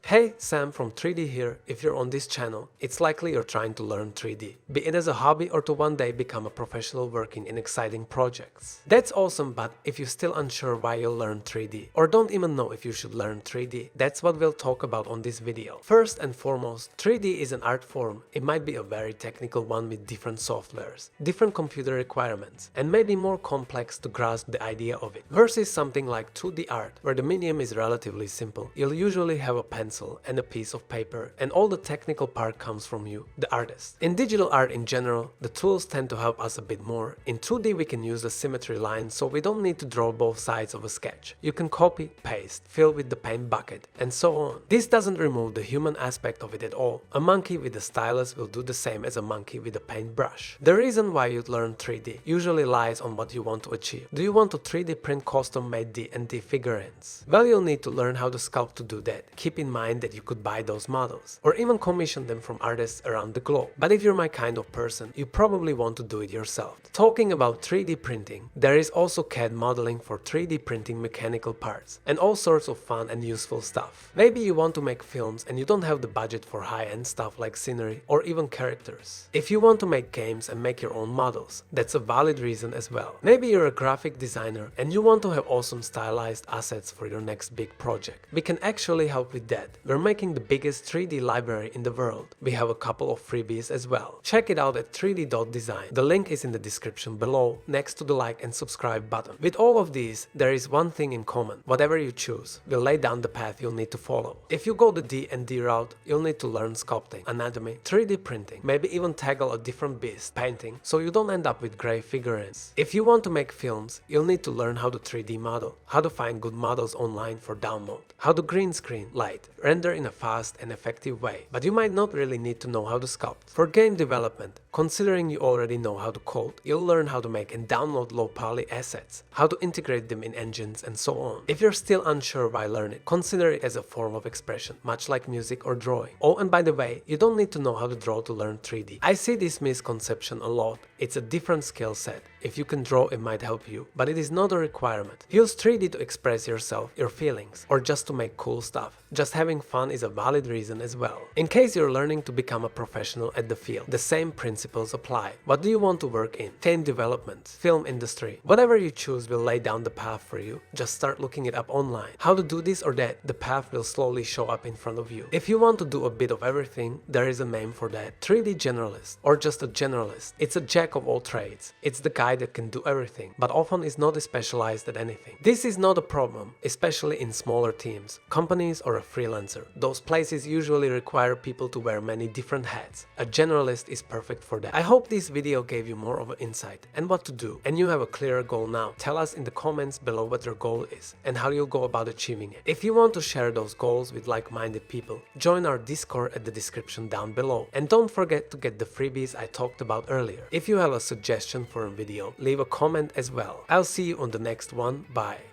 Hey, Sam from 3D here. If you're on this channel, it's likely you're trying to learn 3D, be it as a hobby or to one day become a professional working in exciting projects. That's awesome, but if you're still unsure why you'll learn 3D, or don't even know if you should learn 3D, that's what we'll talk about on this video. First and foremost, 3D is an art form. It might be a very technical one with different softwares, different computer requirements, and maybe more complex to grasp the idea of it. Versus something like 2D art, where the medium is relatively simple. You'll usually have a pencil and a piece of paper, and all the technical part comes from you, the artist. In digital art in general, the tools tend to help us a bit more. In 2D we can use the symmetry line, so we don't need to draw both sides of a sketch. You can copy, paste, fill with the paint bucket, and so on. This doesn't remove the human aspect of it at all. A monkey with a stylus will do the same as a monkey with a paintbrush. The reason why you'd learn 3D usually lies on what you want to achieve. Do you want to 3D print custom-made D&D figurines? Well, you'll need to learn how to sculpt to do that. Keep in mind that you could buy those models, or even commission them from artists around the globe. But if you're my kind of person, you probably want to do it yourself. Talking about 3D printing, there is also CAD modeling for 3D printing mechanical parts, and all sorts of fun and useful stuff. Maybe you want to make films and you don't have the budget for high-end stuff like scenery or even characters. If you want to make games and make your own models, that's a valid reason as well. Maybe you're a graphic designer and you want to have awesome stylized assets for your next big project. We can actually help with that. We're making the biggest 3D library in the world. We have a couple of freebies as well. Check it out at 3D.design. The link is in the description below, next to the like and subscribe button. With all of these, there is one thing in common. Whatever you choose, we'll lay down the path you'll need to follow. If you go the D&D route, you'll need to learn sculpting, anatomy, 3D printing, maybe even tackle a different beast, painting, so you don't end up with grey figurines. If you want to make films, you'll need to learn how to 3D model, how to find good models online for download, how to green screen, light, render in a fast and effective way. But you might not really need to know how to sculpt. For game development, considering you already know how to code, you'll learn how to make and download low poly assets, how to integrate them in engines, and so on. If you're still unsure why learn it, consider it as a form of expression, much like music or drawing. Oh, and by the way, you don't need to know how to draw to learn 3D. I see this misconception a lot. It's a different skill set. If you can draw, it might help you, but it is not a requirement. Use 3D to express yourself, your feelings, or just to make cool stuff. Just having fun is a valid reason as well. In case you're learning to become a professional at the field, the same principles apply. What do you want to work in? Game development, film industry. Whatever you choose will lay down the path for you. Just start looking it up online. How to do this or that, the path will slowly show up in front of you. If you want to do a bit of everything, there is a name for that. 3D generalist, or just a generalist. It's a jack of all trades. It's the guy that can do everything, but often is not specialized at anything. This is not a problem, especially in smaller teams, companies, or a freelancer. Those places usually require people to wear many different hats. A generalist is perfect for that. I hope this video gave you more of an insight and what to do, and you have a clearer goal now. Tell us in the comments below what your goal is and how you'll go about achieving it. If you want to share those goals with like-minded people, join our Discord at the description down below. And don't forget to get the freebies I talked about earlier. If you have a suggestion for a video, leave a comment as well. I'll see you on the next one. Bye.